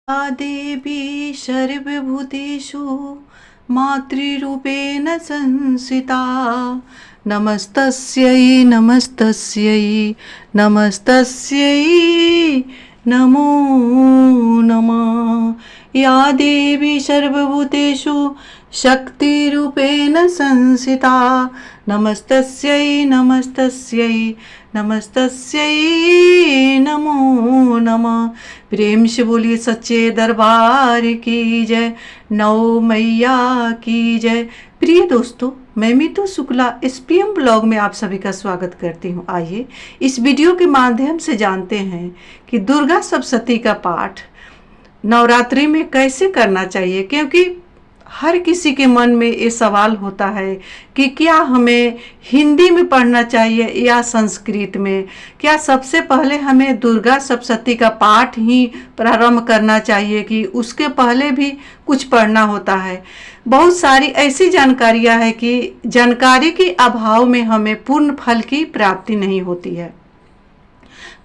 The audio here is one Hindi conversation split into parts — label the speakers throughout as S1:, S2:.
S1: या देवी सर्वभूतेषु मातृरूपेण संस्थिता नमस्तस्यै नमस्तस्यै नमस्तस्यै नमो नमः। या देवी सर्वभूतेषु शक्तिरूपेण संस्थिता नमस्तस्यै नमस्तस्यै नमस्तस्यै नमो नमः। प्रेम से बोलिए सच्चे दरबार की जय, नौ मैया की जय। प्रिय दोस्तों, मैं मीतू शुक्ला SPM ब्लॉग में आप सभी का स्वागत करती हूँ। आइए इस वीडियो के माध्यम से जानते हैं कि दुर्गा सप्तशती का पाठ नवरात्रि में कैसे करना चाहिए, क्योंकि हर किसी के मन में ये सवाल होता है कि क्या हमें हिंदी में पढ़ना चाहिए या संस्कृत में। क्या सबसे पहले हमें दुर्गा सप्तशती का पाठ ही प्रारंभ करना चाहिए कि उसके पहले भी कुछ पढ़ना होता है। बहुत सारी ऐसी जानकारियां हैं कि जानकारी के अभाव में हमें पूर्ण फल की प्राप्ति नहीं होती है।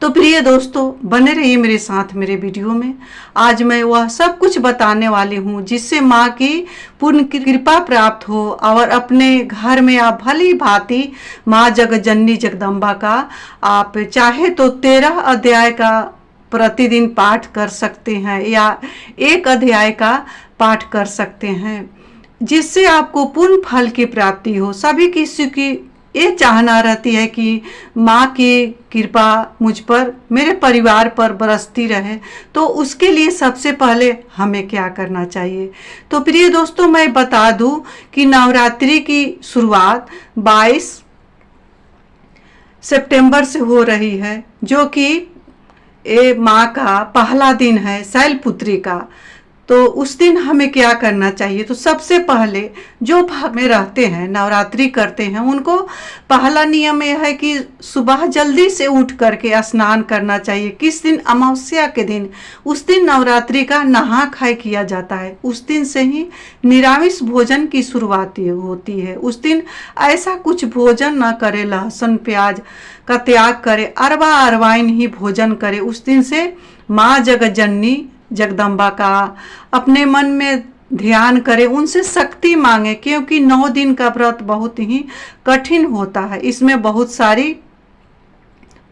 S1: तो प्रिय दोस्तों, बने रहिए मेरे साथ मेरे वीडियो में। आज मैं वह सब कुछ बताने वाली हूँ जिससे माँ की पूर्ण कृपा प्राप्त हो और अपने घर में आप भली भांति माँ जगज्जननी जगदम्बा का आप चाहे तो 13 अध्याय का प्रतिदिन पाठ कर सकते हैं या एक अध्याय का पाठ कर सकते हैं, जिससे आपको पूर्ण फल की प्राप्ति हो। सभी किसी की ये चाहना रहती है कि माँ की कृपा मुझ पर, मेरे परिवार पर बरसती रहे। तो उसके लिए सबसे पहले हमें क्या करना चाहिए। तो प्रिय दोस्तों, मैं बता दूं कि नवरात्रि की शुरुआत 22 सितंबर से हो रही है, जो कि ये माँ का पहला दिन है, शैलपुत्री का। तो उस दिन हमें क्या करना चाहिए। तो सबसे पहले जो भाग में रहते हैं, नवरात्रि करते हैं, उनको पहला नियम यह है कि सुबह जल्दी से उठ करके स्नान करना चाहिए। किस दिन? अमावस्या के दिन। उस दिन नवरात्रि का नहा खाए किया जाता है। उस दिन से ही निरामिष भोजन की शुरुआत होती है। उस दिन ऐसा कुछ भोजन ना करे, लहसुन प्याज का त्याग करे, अरवा अरवाइन ही भोजन करे। उस दिन से माँ जगज्जननी जगदम्बा का अपने मन में ध्यान करे, उनसे शक्ति मांगे, क्योंकि 9 दिन का व्रत बहुत ही कठिन होता है। इसमें बहुत सारी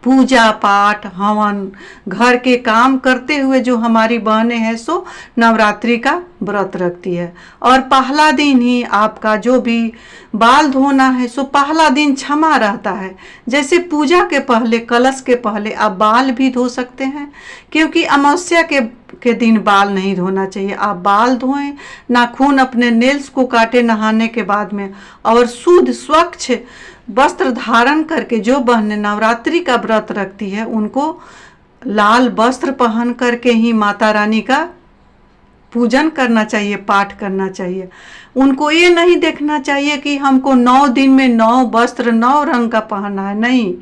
S1: पूजा पाठ हवन घर के काम करते हुए जो हमारी बहनें हैं सो नवरात्रि का व्रत रखती है। और पहला दिन ही आपका जो भी बाल धोना है सो पहला दिन क्षमा रहता है। जैसे पूजा के पहले, कलश के पहले आप बाल भी धो सकते हैं, क्योंकि अमावस्या के दिन बाल नहीं धोना चाहिए। आप बाल धोएं, नाखून अपने नेल्स को काटे नहाने के बाद में, और शुद्ध स्वच्छ वस्त्र धारण करके जो बहनें नवरात्रि का व्रत रखती है उनको लाल वस्त्र पहन करके ही माता रानी का पूजन करना चाहिए, पाठ करना चाहिए। उनको ये नहीं देखना चाहिए कि हमको 9 दिन में 9 वस्त्र 9 रंग का पहनना है। नहीं,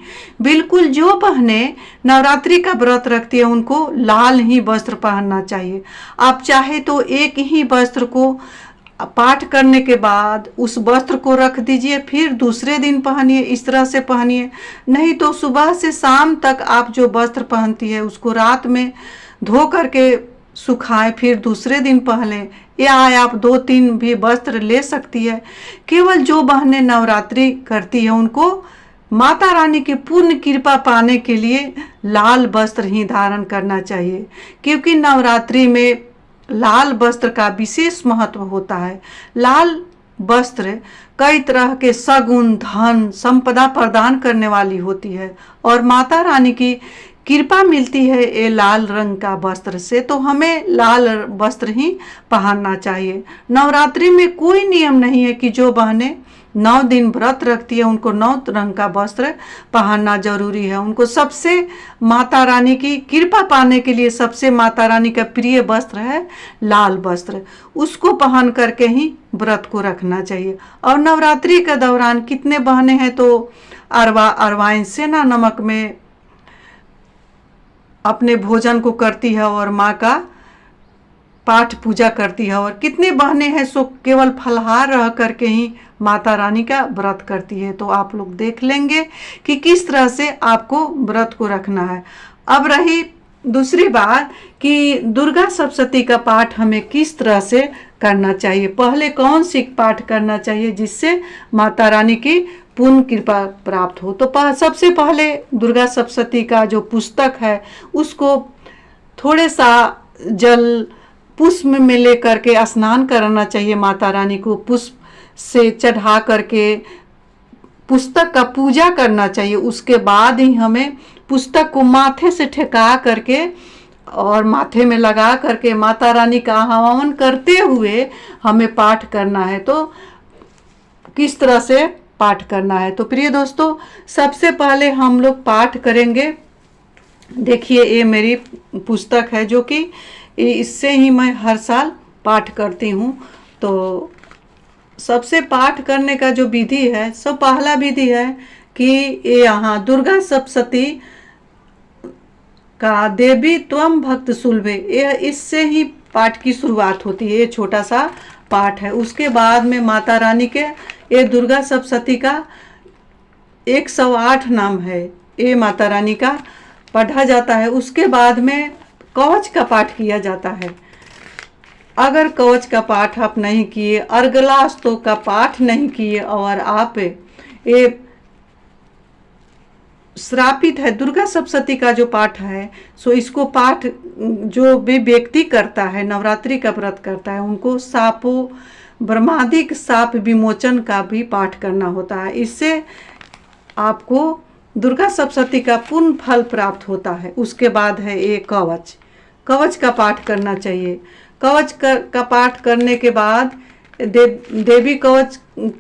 S1: बिल्कुल जो बहनें नवरात्रि का व्रत रखती है उनको लाल ही वस्त्र पहनना चाहिए। आप चाहे तो एक ही वस्त्र को पाठ करने के बाद उस वस्त्र को रख दीजिए, फिर दूसरे दिन पहनिए, इस तरह से पहनिए। नहीं तो सुबह से शाम तक आप जो वस्त्र पहनती है उसको रात में धो करके सुखाएं, फिर दूसरे दिन पहने, या आप 2-3 भी वस्त्र ले सकती है। केवल जो बहनें नवरात्रि करती है उनको माता रानी की पूर्ण कृपा पाने के लिए लाल वस्त्र ही धारण करना चाहिए, क्योंकि नवरात्रि में लाल वस्त्र का विशेष महत्व होता है। लाल वस्त्र कई तरह के सगुण धन संपदा प्रदान करने वाली होती है, और माता रानी की कृपा मिलती है ये लाल रंग का वस्त्र से। तो हमें लाल वस्त्र ही पहनना चाहिए। नवरात्रि में कोई नियम नहीं है कि जो बहनें 9 दिन व्रत रखती है उनको 9 रंग का वस्त्र पहनना जरूरी है। उनको सबसे माता रानी की कृपा पाने के लिए सबसे माता रानी का प्रिय वस्त्र है लाल वस्त्र, उसको पहन करके ही व्रत को रखना चाहिए। और नवरात्रि के दौरान कितने बहनें हैं तो अरवा अरवाइन सेना नमक में अपने भोजन को करती है और माँ का पाठ पूजा करती है, और कितने बहनें हैं सो केवल फलहार रह करके ही माता रानी का व्रत करती है। तो आप लोग देख लेंगे कि किस तरह से आपको व्रत को रखना है। अब रही दूसरी बात कि दुर्गा सप्तशती का पाठ हमें किस तरह से करना चाहिए। पहले कौन सी पाठ करना चाहिए जिससे माता रानी की पूर्ण कृपा प्राप्त हो। तो सबसे पहले दुर्गा सप्तशती का जो पुस्तक है उसको थोड़े सा जल पुष्प में ले करके स्नान कराना चाहिए। माता रानी को पुष्प से चढ़ा करके पुस्तक का पूजा करना चाहिए। उसके बाद ही हमें पुस्तक को माथे से ठेका करके और माथे में लगा करके माता रानी का आह्वान करते हुए हमें पाठ करना है। तो किस तरह से पाठ करना है, तो प्रिय दोस्तों सबसे पहले हम लोग पाठ करेंगे। देखिए ये मेरी पुस्तक है जो कि इससे ही मैं हर साल पाठ करती हूँ। तो सबसे पाठ करने का जो विधि है, सब पहला विधि है कि ये यहाँ दुर्गा सप्तशती का देवी त्वम भक्त सुलभे, ये इससे ही पाठ की शुरुआत होती है। ये छोटा सा पाठ है। उसके बाद में माता रानी के ये दुर्गा सप्तशती का 108 नाम है, ये माता रानी का पढ़ा जाता है। उसके बाद में कवच का पाठ किया जाता है। अगर कवच का पाठ आप नहीं किए, अर्गलास्तोक का पाठ नहीं किए और आप ये श्रापित है दुर्गा सप्तशती का जो पाठ है, सो इसको पाठ जो भी व्यक्ति करता है, नवरात्रि का व्रत करता है, उनको सापों ब्रह्मादिक साप विमोचन का भी पाठ करना होता है। इससे आपको दुर्गा सप्तशती का पूर्ण फल प्राप्त होता है। उसके बाद है ये कवच, कवच का पाठ करना चाहिए। कवच का पाठ करने के बाद देवी कवच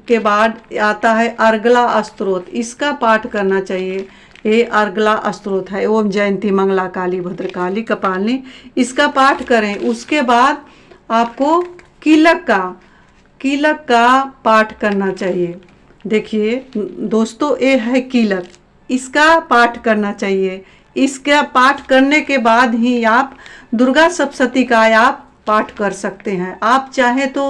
S1: के बाद आता है अर्गला स्तोत्र, इसका पाठ करना चाहिए। ये अर्गला स्तोत्र है, ओम जयंती मंगला काली भद्रकाली कपालिनी, इसका पाठ करें। उसके बाद आपको कीलक का पाठ करना चाहिए। देखिए दोस्तों ये है कीलक, इसका पाठ करना चाहिए। इसका पाठ करने के बाद ही आप दुर्गा सप्तशती का आप पाठ कर सकते हैं। आप चाहे तो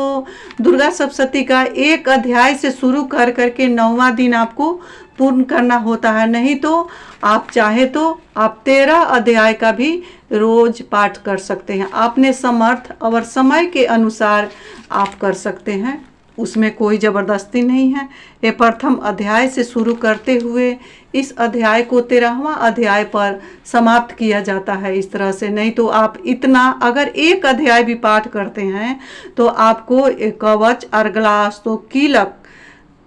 S1: दुर्गा सप्तशती का एक अध्याय से शुरू कर करके 9वां दिन आपको पूर्ण करना होता है। नहीं तो आप चाहे तो आप 13 अध्याय का भी रोज पाठ कर सकते हैं। अपने समर्थ और समय के अनुसार आप कर सकते हैं, उसमें कोई ज़बरदस्ती नहीं है। ये प्रथम अध्याय से शुरू करते हुए इस अध्याय को 13वां अध्याय पर समाप्त किया जाता है इस तरह से। नहीं तो आप इतना अगर एक अध्याय भी पाठ करते हैं तो आपको एक कवच अर्गलास्तोक कीलक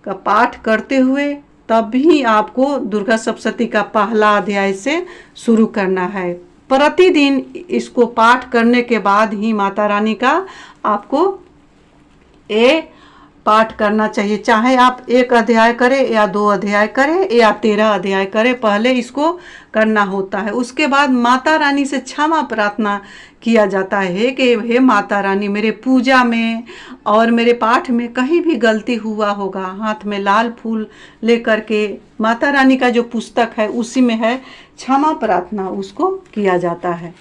S1: का पाठ करते हुए तब भी आपको दुर्गा सप्तशती का पहला अध्याय से शुरू करना है। प्रतिदिन इसको पाठ करने के बाद ही माता रानी का आपको ये पाठ करना चाहिए। चाहे आप एक अध्याय करें या 2 अध्याय करें या 13 अध्याय करें, पहले इसको करना होता है। उसके बाद माता रानी से क्षमा प्रार्थना किया जाता है कि हे माता रानी, मेरे पूजा में और मेरे पाठ में कहीं भी गलती हुआ होगा। हाथ में लाल फूल लेकर के माता रानी का जो पुस्तक है उसी में है क्षमा प्रार्थना, उसको किया जाता है।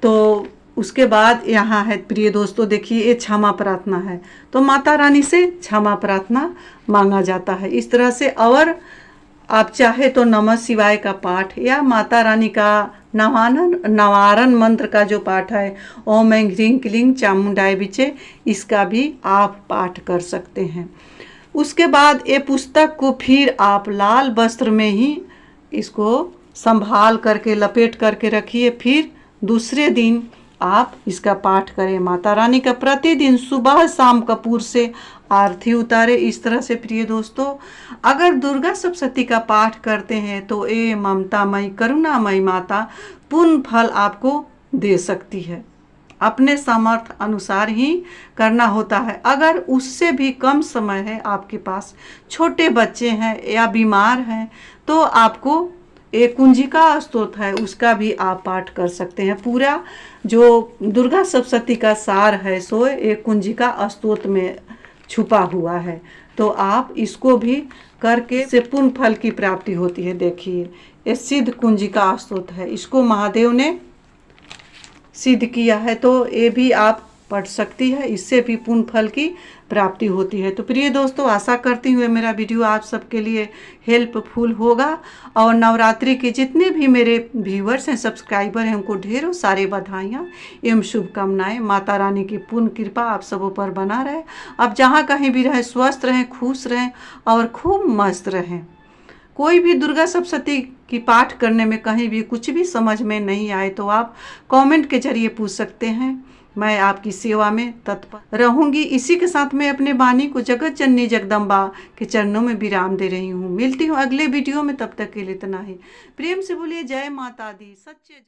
S1: तो उसके बाद यहाँ है प्रिय दोस्तों, देखिए ये क्षमा प्रार्थना है, तो माता रानी से क्षमा प्रार्थना मांगा जाता है इस तरह से। और आप चाहे तो नमः शिवाय का पाठ या माता रानी का नवारण मंत्र का जो पाठ है ओम ऐं ह्रीं क्लीं चामुंडाय विचे, इसका भी आप पाठ कर सकते हैं। उसके बाद ये पुस्तक को फिर आप लाल वस्त्र में ही इसको संभाल करके लपेट करके रखिए। फिर दूसरे दिन आप इसका पाठ करें। माता रानी का प्रतिदिन सुबह शाम कपूर से आरती उतारे। इस तरह से प्रिय दोस्तों अगर दुर्गा सप्तशती का पाठ करते हैं तो ये ममतामयी करुणामयी माता पूर्ण फल आपको दे सकती है। अपने सामर्थ्य अनुसार ही करना होता है। अगर उससे भी कम समय है आपके पास, छोटे बच्चे हैं या बीमार हैं, तो आपको एक कुंजिका स्तोत्र है उसका भी आप पाठ कर सकते हैं। पूरा जो दुर्गा सप्तशती का सार है सो एक कुंजिका स्तोत्र में छुपा हुआ है, तो आप इसको भी करके से पूर्ण फल की प्राप्ति होती है। देखिए ये सिद्ध कुंजिका स्तोत्र है, इसको महादेव ने सिद्ध किया है, तो ये भी आप पड़ सकती है, इससे भी पुण्य फल की प्राप्ति होती है। तो प्रिय दोस्तों, आशा करती हूँ मेरा वीडियो आप सबके लिए हेल्पफुल होगा। और नवरात्रि के जितने भी मेरे व्यूअर्स हैं, सब्सक्राइबर हैं, उनको ढेरों सारी बधाइयाँ एवं शुभकामनाएं। माता रानी की पूर्ण कृपा आप सबों पर बना रहे। अब जहाँ कहीं भी रहें, स्वस्थ रहें, खुश रहें और खूब मस्त रहें। कोई भी दुर्गा सप्तशती की पाठ करने में कहीं भी कुछ भी समझ में नहीं आए तो आप कमेंट के जरिए पूछ सकते हैं। मैं आपकी सेवा में तत्पर रहूंगी। इसी के साथ मैं अपने वाणी को जगत जननी जगदम्बा के चरणों में विराम दे रही हूँ। मिलती हूँ अगले वीडियो में, तब तक के लिए इतना ही। प्रेम से बोलिए जय माता दी। सच्चे